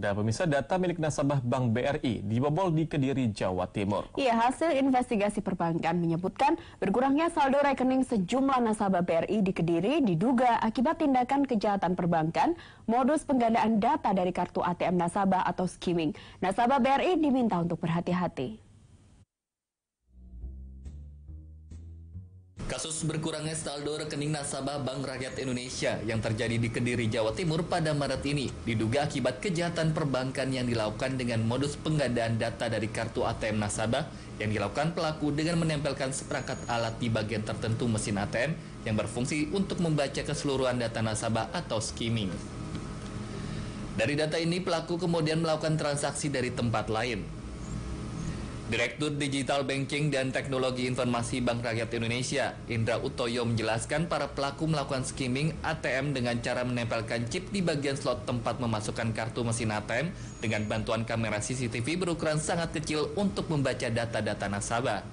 Dan pemirsa, data milik nasabah Bank BRI dibobol di Kediri, Jawa Timur. Iya, hasil investigasi perbankan menyebutkan berkurangnya saldo rekening sejumlah nasabah BRI di Kediri diduga akibat tindakan kejahatan perbankan, modus penggandaan data dari kartu ATM nasabah atau skimming. Nasabah BRI diminta untuk berhati-hati. Kasus berkurangnya saldo rekening nasabah Bank Rakyat Indonesia yang terjadi di Kediri, Jawa Timur pada Maret ini diduga akibat kejahatan perbankan yang dilakukan dengan modus penggandaan data dari kartu ATM nasabah yang dilakukan pelaku dengan menempelkan seperangkat alat di bagian tertentu mesin ATM yang berfungsi untuk membaca keseluruhan data nasabah atau skimming. Dari data ini, pelaku kemudian melakukan transaksi dari tempat lain. Direktur Digital Banking dan Teknologi Informasi Bank Rakyat Indonesia, Indra Utoyo, menjelaskan para pelaku melakukan skimming ATM dengan cara menempelkan chip di bagian slot tempat memasukkan kartu mesin ATM dengan bantuan kamera CCTV berukuran sangat kecil untuk membaca data-data nasabah.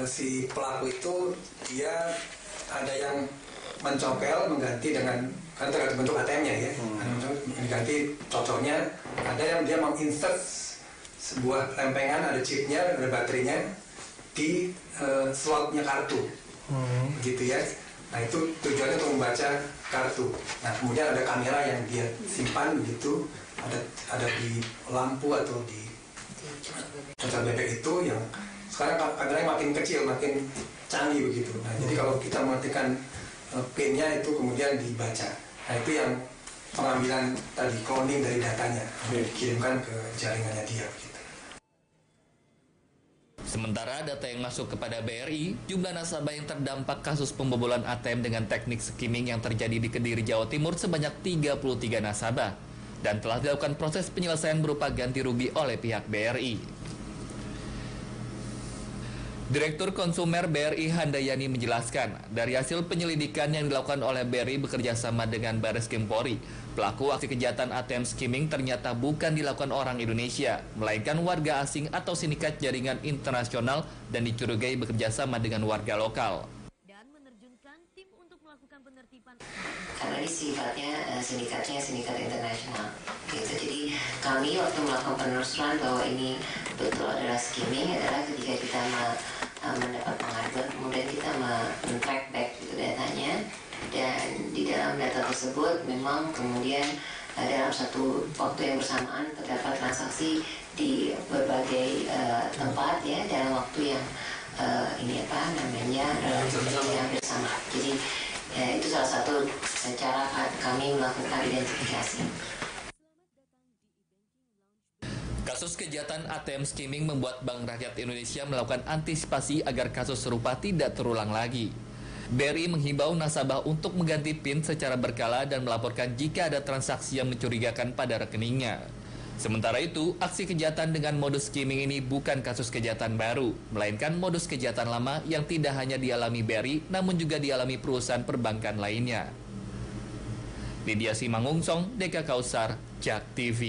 Si pelaku itu dia ada yang mencopel mengganti dengan, kan tergantung bentuk ATM-nya ya, diganti cocoknya. Ada yang dia menginsert sebuah lempengan, ada chipnya, ada baterainya di slotnya kartu, gitu ya. Nah itu tujuannya untuk membaca kartu. Nah kemudian ada kamera yang dia simpan begitu, ada di lampu atau di cocok bebek itu yang sekarang kameranya makin kecil, makin canggih begitu. Nah jadi kalau kita mematikan PIN-nya itu kemudian dibaca. Nah itu yang pengambilan tadi, cloning dari datanya, dikirimkan ke jaringannya dia. Gitu. Sementara data yang masuk kepada BRI, jumlah nasabah yang terdampak kasus pembobolan ATM dengan teknik skimming yang terjadi di Kediri, Jawa Timur sebanyak 33 nasabah. Dan telah dilakukan proses penyelesaian berupa ganti rugi oleh pihak BRI. Direktur Konsumer BRI Handayani menjelaskan, dari hasil penyelidikan yang dilakukan oleh BRI bekerja sama dengan Barreskrim Polri, pelaku aksi kejahatan ATM skimming ternyata bukan dilakukan orang Indonesia, melainkan warga asing atau sindikat jaringan internasional dan dicurigai bekerja sama dengan warga lokal. Dan menerjunkan tim untuk melakukan penertiban. Karena ini sifatnya sindikatnya sindikat internasional, gitu. Jadi kami waktu melakukan penelusuran bahwa ini betul adalah skimming adalah ketika kita mendapat pengaduan, kemudian kita men-track back gitu datanya, dan di dalam data tersebut memang kemudian dalam satu waktu yang bersamaan terdapat transaksi di berbagai tempat ya dalam waktu yang yang bersama. Jadi itu salah satu cara kami melakukan identifikasi. Kasus kejahatan ATM skimming membuat Bank Rakyat Indonesia melakukan antisipasi agar kasus serupa tidak terulang lagi. BRI menghimbau nasabah untuk mengganti PIN secara berkala dan melaporkan jika ada transaksi yang mencurigakan pada rekeningnya. Sementara itu, aksi kejahatan dengan modus skimming ini bukan kasus kejahatan baru, melainkan modus kejahatan lama yang tidak hanya dialami BRI, namun juga dialami perusahaan perbankan lainnya. Lydia Simangungsong, Deka Kausar, JAK TV.